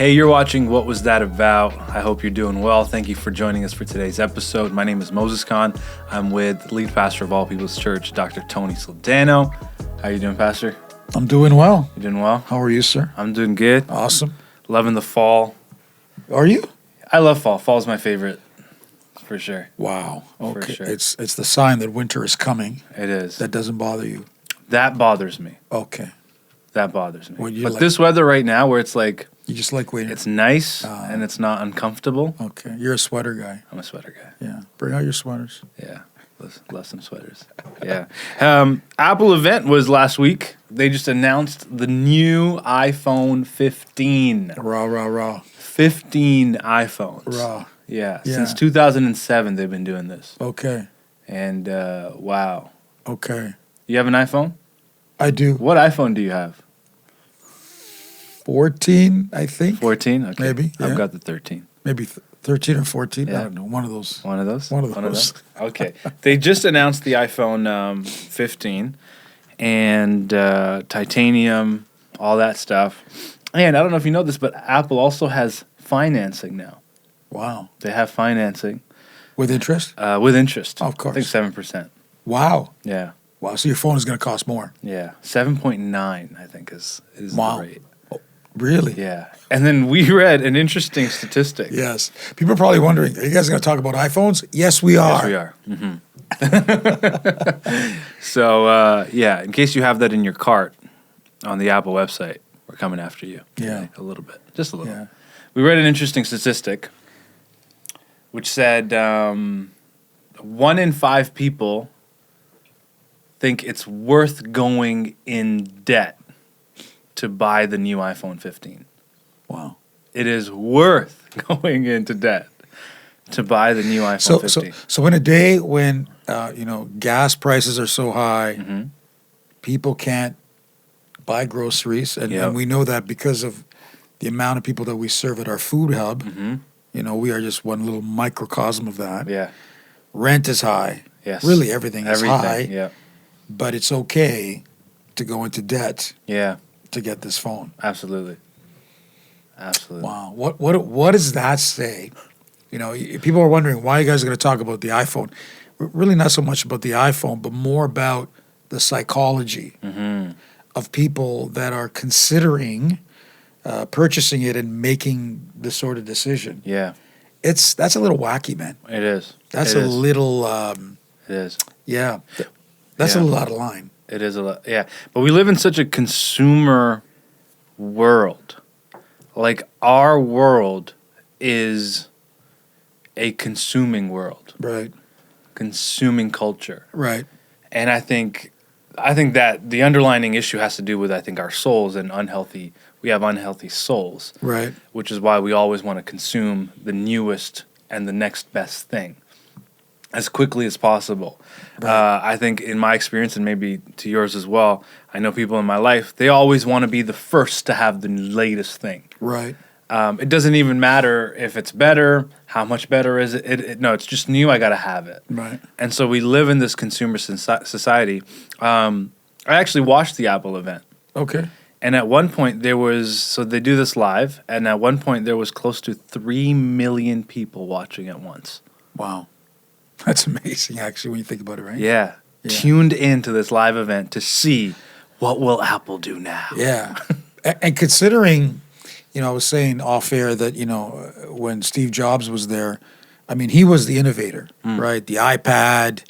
Hey, you're watching What Was That About? I hope you're doing well. Thank you for joining us for today's episode. My name is Moses Khan. I'm with lead pastor of All People's Church, Dr. Tony Saldano. How you doing, Pastor? I'm doing well. You doing well? How are you, sir? I'm doing good. Awesome. Loving the fall. Are you? I love fall. Fall's my favorite, for sure. Wow. Okay. For sure. It's the sign that winter is coming. It is. That doesn't bother you. That bothers me. Okay. That bothers me. Well, but like, this weather right now where it's like... You just like waiting. It's nice and it's not uncomfortable. Okay. You're a sweater guy. I'm a sweater guy. Yeah. Bring out your sweaters. Yeah. Love some sweaters. Yeah. Apple event was last week. They just announced the new iPhone 15. Rah. 15 iPhones. Rah. Yeah. Since 2007, they've been doing this. Okay. And wow. Okay. You have an iPhone? I do. What iPhone do you have? 14, I think. 14? Okay. Maybe. Yeah. I've got the 13. Maybe 13 or 14. Yeah. I don't know. One of those. One of those? One of those. Okay. They just announced the iPhone 15 and titanium, all that stuff. And I don't know if you know this, but Apple also has financing now. Wow. They have financing. With interest? With interest. Of course. I think 7%. Wow. Yeah. Wow. So your phone is going to cost more. Yeah. 7.9, I think, is wow. the rate. Really? Yeah. And then we read an interesting statistic. Yes. People are probably wondering, are you guys going to talk about iPhones? Yes, we are. Yes, we are. Mm-hmm. So, yeah, in case you have that in your cart on the Apple website, we're coming after you. Yeah. Today, a little bit. Just a little. Yeah. We read an interesting statistic which said 1 in 5 people think it's worth going in debt to buy the new iPhone 15. Wow. It is worth going into debt to buy the new iPhone 15. So in a day when, gas prices are so high, Mm-hmm. people can't buy groceries, and we know that because of the amount of people that we serve at our food hub. Mm-hmm. We are just one little microcosm of that. Yeah. Rent is high. Yes. Really, everything is high. Yeah. But it's okay to go into debt. Yeah. To get this phone. Absolutely. Wow. What does that say? People are wondering why you guys are going to talk about the iPhone. Really not so much about the iPhone, but more about the psychology of people that are considering purchasing it and making this sort of decision. Yeah. That's a little wacky, man. It is. That's a little... it is. Yeah. That's a little out of line. It is a lot, yeah. But we live in such a consumer world. Like, our world is a consuming world. Right. Consuming culture. Right. And I think that the underlying issue has to do with, our souls and we have unhealthy souls. Right. Which is why we always want to consume the newest and the next best thing as quickly as possible. Right. I think in my experience, and maybe to yours as well, I know people in my life, they always want to be the first to have the latest thing. Right. It doesn't even matter if it's better, how much better is it. No, it's just new, I got to have it. Right. And so we live in this consumer society. I actually watched the Apple event. Okay. And at one point they do this live, and at one point there was close to 3 million people watching at once. Wow. That's amazing, actually, when you think about it, right? Yeah. Tuned into this live event to see what will Apple do now. Yeah. And considering, I was saying off air that, when Steve Jobs was there, he was the innovator, right? The iPad.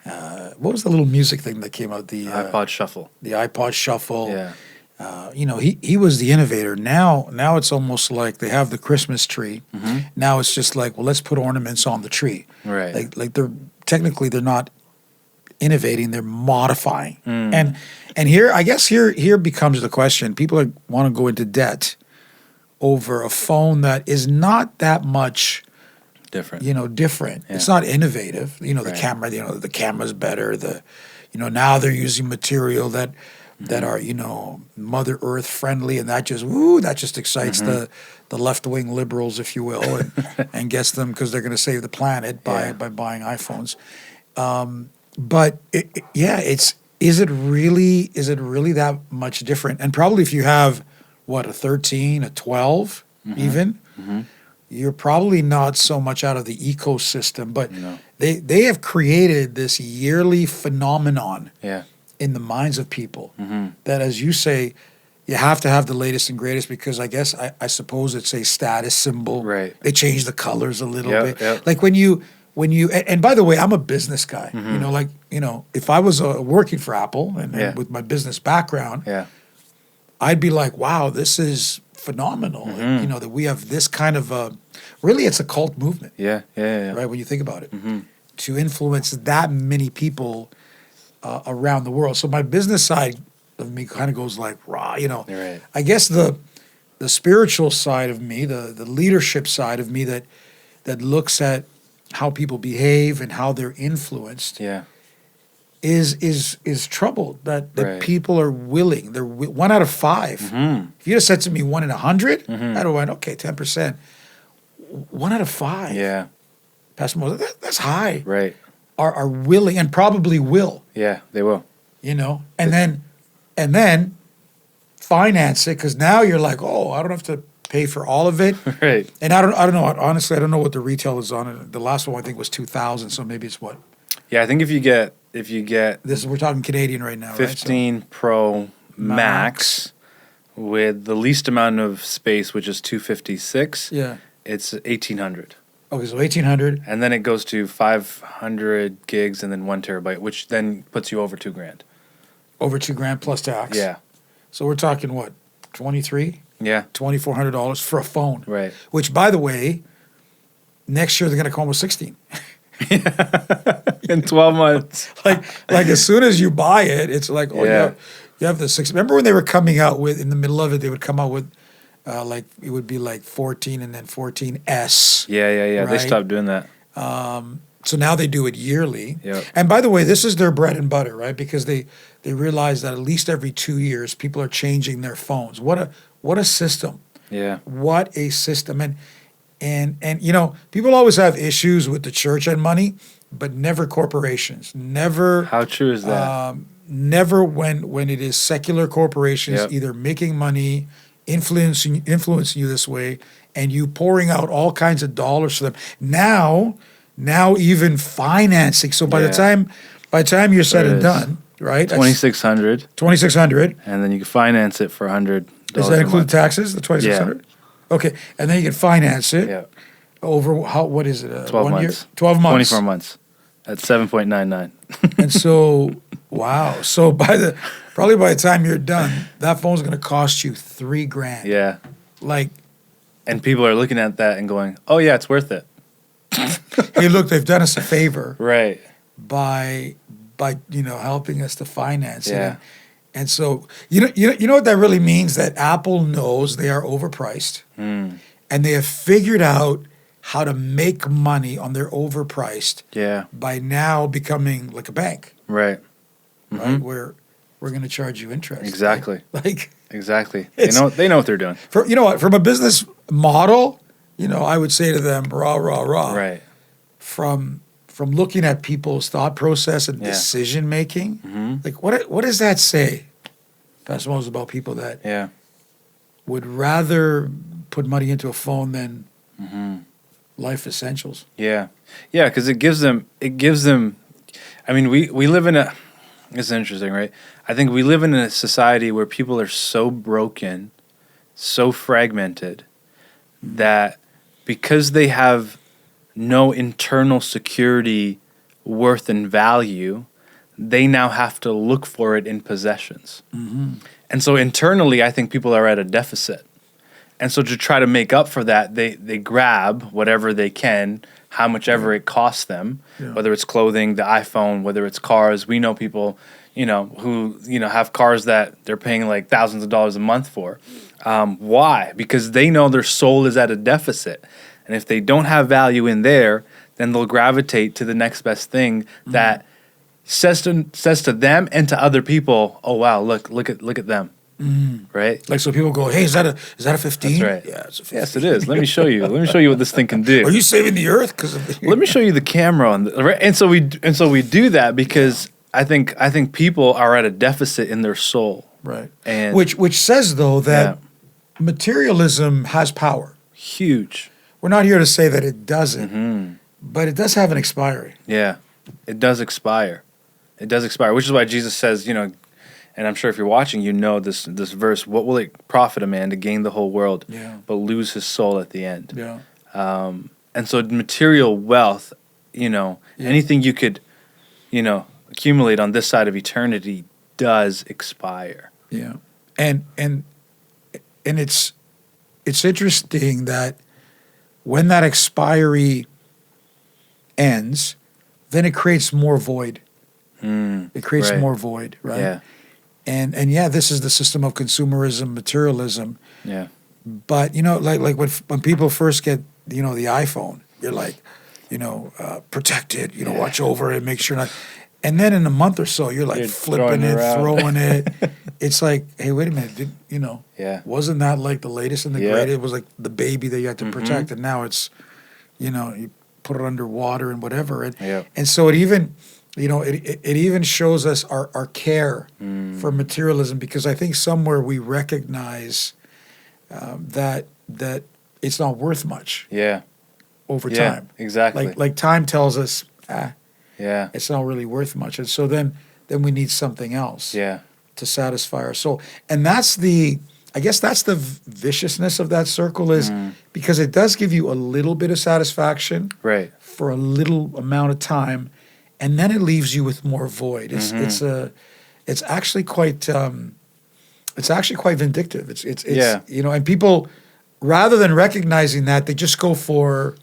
What was the little music thing that came out? The iPod Shuffle. The iPod Shuffle. Yeah. He was the innovator. Now it's almost like they have the Christmas tree. Mm-hmm. Now it's just like, well, let's put ornaments on the tree. Right. Like they're not innovating, they're modifying. And here becomes the question. People want to go into debt over a phone that is not that much different. Different. Yeah. It's not innovative. The camera, the camera's better. Now they're using material that are, Mother Earth friendly, and that just excites the left-wing liberals, if you will, and gets them because they're going to save the planet by buying iPhones. But is it really that much different? And probably if you have a 13, a 12, even, you're probably not so much out of the ecosystem, but they have created this yearly phenomenon in the minds of people that, as you say, you have to have the latest and greatest because I suppose it's a status symbol. Right. They change the colors a little bit. Yep. Like when you and by the way, I'm a business guy. If I was working for Apple and with my business background, I'd be like, wow, this is phenomenal. That we have this kind of really it's a cult movement. Yeah. Right, when you think about it. To influence that many people around the world. So my business side of me kind of goes like, raw, Right. I guess the spiritual side of me, the leadership side of me that looks at how people behave and how they're influenced is troubled that people are willing. They're 1 out of 5. If you just said to me 1 in 100, I'd have went, okay, 10%. 1 out of 5. Yeah. Pastor Moses, that's high. Right. Are willing and probably will. Yeah, they will. And then finance it because now you're like, oh, I don't have to pay for all of it. Right. And I don't know. Honestly, I don't know what the retail is on it. The last one I think was 2,000. So maybe it's what? Yeah, I think if you get This we're talking Canadian right now, 15 right? So, Pro Max with the least amount of space, which is 256. Yeah. It's 1,800. Okay, so 1,800. And then it goes to 500 gigs and then 1 terabyte, which then puts you over $2,000. Over $2,000 plus tax. Yeah. So we're talking what? 23? Yeah. $2,400 for a phone. Right. Which, by the way, next year they're going to come with 16. In 12 months. like as soon as you buy it, it's like, oh, you have the 6. Remember when they were coming out with, in the middle of it, they would come out with, it would be like 14 and then 14S. Yeah. Right? They stopped doing that. So now they do it yearly. Yep. And by the way, this is their bread and butter, right? Because they realize that at least every 2 years, people are changing their phones. What a system. Yeah. What a system. And people always have issues with the church and money, but never corporations. Never. How true is that? Never when it is secular corporations either making money, influencing you this way, and you pouring out all kinds of dollars for them. Now even financing. So by the time you're said and done, right? $2,600. $2,600. And then you can finance it for $100. Does that include taxes? The $2,600. Yeah. Okay, and then you can finance it over what is it? 12 1 months. year? 12 months. 24 months at 7.99. And so, wow. So probably by the time you're done, that phone's going to cost you $3,000. Yeah. And people are looking at that and going, "Oh yeah, it's worth it." Hey, look, they've done us a favor, right? By helping us to finance it. And so you know what that really means, that Apple knows they are overpriced, and they have figured out how to make money on their overpriced. Yeah. By now becoming like a bank. Right. Right. Where we're going to charge you interest. Exactly. Exactly. They know what they're doing. From a business model, I would say to them, rah. Right. From looking at people's thought process and decision making, what does that say, Pastor Moses, about people that would rather put money into a phone than life essentials? Yeah, because it gives them. I mean, we live in a. It's interesting, right? I think we live in a society where people are so broken, so fragmented, that because they have no internal security, worth, and value, they now have to look for it in possessions. And so internally, I think people are at a deficit. And so to try to make up for that, they grab whatever they can, how much ever it costs them, whether it's clothing, the iPhone, whether it's cars. We know people, who, have cars that they're paying like thousands of dollars a month for. Why? Because they know their soul is at a deficit. And if they don't have value in there, then they'll gravitate to the next best thing that says to them and to other people, oh wow, look at them. Right? Like, so people go, hey, is that a 15? That's right. Yeah, it's a 15. Yes, it is. Let me show you. Let me show you what this thing can do. Are you saving the earth? Let me show you the camera right? And so we do that because I think people are at a deficit in their soul. Right. And which says though that materialism has power. Huge. We're not here to say that it doesn't, Mm-hmm. but it does have an expiry. Yeah, it does expire. It does expire, which is why Jesus says, and I'm sure if you're watching, this verse. What will it profit a man to gain the whole world, but lose his soul at the end? Yeah. And so material wealth, anything you could, accumulate on this side of eternity does expire. Yeah. And it's interesting that when that expiry ends, then it creates more void. It creates more void, right? Yeah. And this is the system of consumerism, materialism. Yeah. But like when people first get the iPhone, you're like, protect it, watch over it, make sure not. And then in a month or so, you're like flipping it, throwing it. It's like, hey, wait a minute, wasn't that like the latest and the greatest? It was like the baby that you had to protect, and now it's, you put it under water and whatever. And so it even, it even shows us our care for materialism, because I think somewhere we recognize that it's not worth much. Yeah. Over time. Exactly. Like time tells us, yeah, it's not really worth much, and so then we need something else. Yeah. To satisfy our soul, and that's the viciousness of that circle, is because it does give you a little bit of satisfaction, right, for a little amount of time, and then it leaves you with more void. It's actually quite vindictive. It's and people, rather than recognizing that, they just go for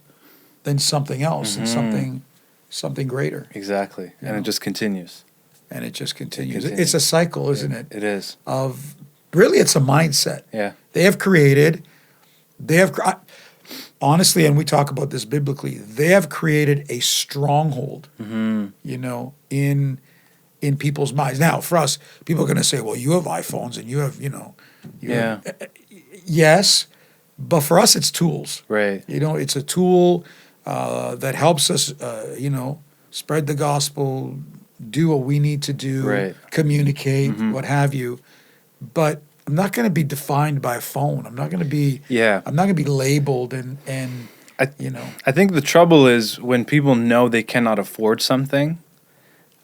then something else and something greater. Exactly. And it just continues. And it just continues. It's a cycle, isn't it? It is. Really, it's a mindset. Yeah. Honestly, and we talk about this biblically, they have created a stronghold, in people's minds. Now, for us, people are going to say, well, you have iPhones and you have, yes, but for us, it's tools. Right. It's a tool that helps us, spread the gospel, do what we need to do, communicate, what have you. But I'm not going to be defined by a phone. I'm not going to be. Yeah. I'm not going to be labeled and. I think the trouble is when people know they cannot afford something,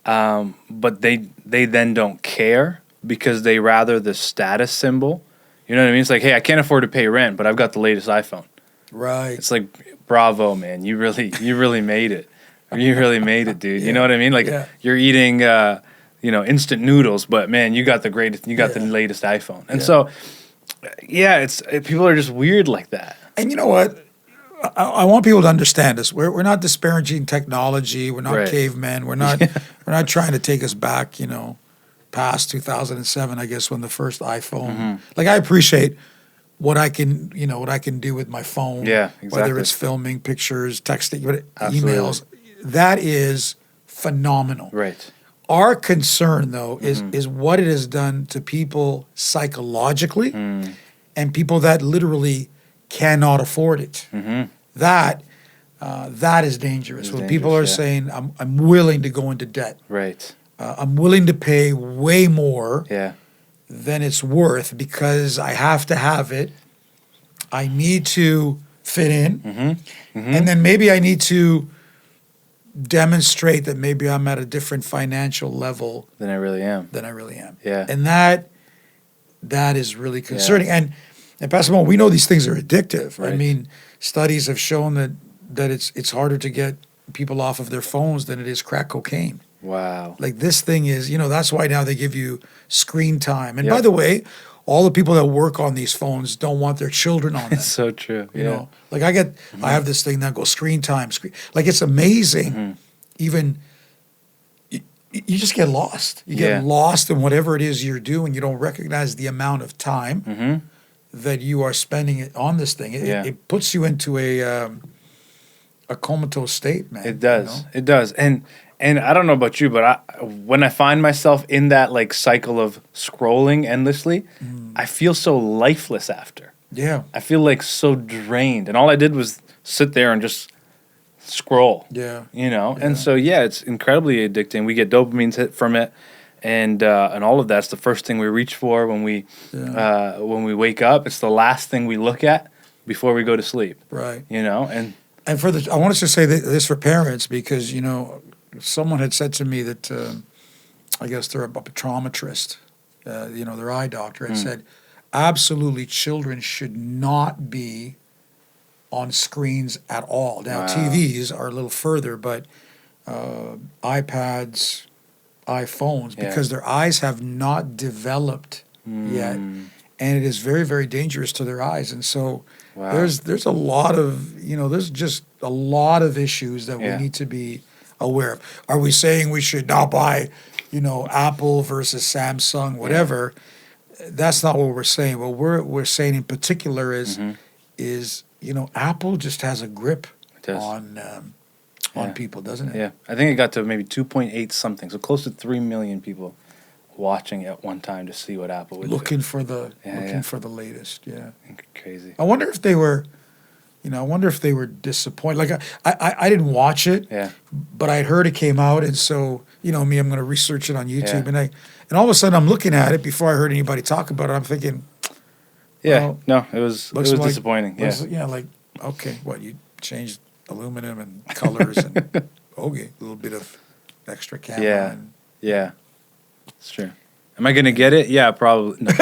but they then don't care because they rather the status symbol. You know what I mean? It's like, hey, I can't afford to pay rent, but I've got the latest iPhone. Right. It's like, bravo, man. You really made it. You really made it, dude. You know what I mean? Like you're eating, instant noodles, but man, you got the latest iPhone. And so, people are just weird like that. And you know what? I want people to understand this. We're not disparaging technology. We're not cavemen. We're not we're not trying to take us back, past 2007, I guess, when the first iPhone. Like, I appreciate what I can do with my phone. Yeah, exactly. Whether it's filming pictures, texting, emails. That is phenomenal. Right. Our concern, though, is what it has done to people psychologically and people that literally cannot afford it. That is dangerous. When people are saying, I'm willing to go into debt. Right. I'm willing to pay way more than it's worth because I have to have it. I need to fit in. And then maybe I need to demonstrate that maybe I'm at a different financial level than I really am. Yeah. And that is really concerning. And Pastor Mo, we know these things are addictive. Right. I mean, studies have shown that it's harder to get people off of their phones than it is crack cocaine. Wow. Like, this thing is, that's why now they give you screen time. And by the way, all the people that work on these phones don't want their children on them. It's so true. You know, like I have this thing that goes screen time. Like, it's amazing. Even you just get lost. You get lost in whatever it is you're doing. You don't recognize the amount of time that you are spending on this thing. It puts you into a comatose state, man. It does. It does. And I don't know about you, but when I find myself in that like cycle of scrolling endlessly, I feel so lifeless after. Yeah. I feel like so drained. And all I did was sit there and just scroll. Yeah. And so, it's incredibly addicting. We get dopamine hit from it. and all of that's the first thing we reach for when we wake up. It's the last thing we look at before we go to sleep. Right. You know, and for I wanted to say this for parents because, you know, someone had said to me that I guess they're a optometrist, you know, their eye doctor had said, absolutely children should not be on screens at all. Now, TVs are a little further, but iPads, iPhones, because their eyes have not developed yet, and it is very, very dangerous to their eyes. And so there's a lot of, you know, there's just a lot of issues that we need to be aware of. Are we saying we should not buy, you know, Apple versus Samsung, whatever? That's not what we're saying. What we're saying in particular is you know, Apple just has a grip on people, doesn't it? Yeah, I think it got to maybe 2.8 something, so close to 3 million people watching at one time to see what Apple would looking do. for the for the latest. Yeah, crazy. I wonder if they were, you know, I wonder if they were disappointed. Like I didn't watch it, but I heard it came out, and so you know me, I'm going to research it on YouTube, and all of a sudden I'm looking at it before I heard anybody talk about it. I'm thinking, no, it was disappointing. Yeah, like okay, what you changed aluminum and colors and okay, a little bit of extra camera. Yeah, it's true. Am I going to get it? Yeah, probably. No.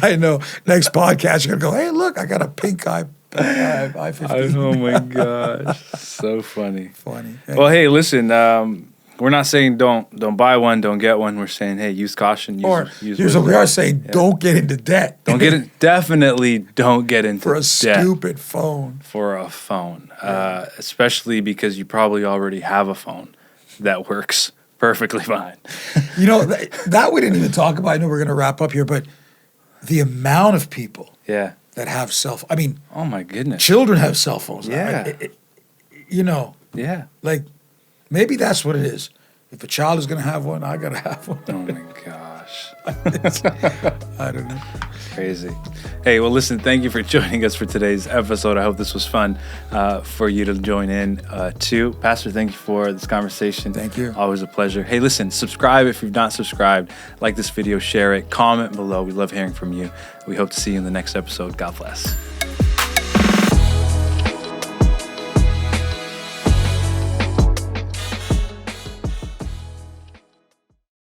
I know. Next podcast, you're going to go, hey, look, I got a pink i15. Oh, my gosh. So funny. Funny. Well, hey, listen, we're not saying don't buy one, don't get one. We're saying, hey, use caution. Here's what we are saying, don't get into debt. Definitely don't get into for a debt. Stupid phone. For a phone. Especially because you probably already have a phone that works perfectly fine. You know, that we didn't even talk about. I know we're going to wrap up here, but the amount of people that have I mean, oh my goodness, children have cell phones now. Yeah. You know, like maybe that's what it is. If a child is going to have one, I got to have one. Oh my gosh. I don't know. Crazy. Hey, well, listen, thank you for joining us for today's episode. I hope this was fun for you to join in too. Pastor, thank you for this conversation. Thank you. Always a pleasure. Hey, listen, subscribe if you've not subscribed. Like this video, share it, comment below. We love hearing from you. We hope to see you in the next episode. God bless.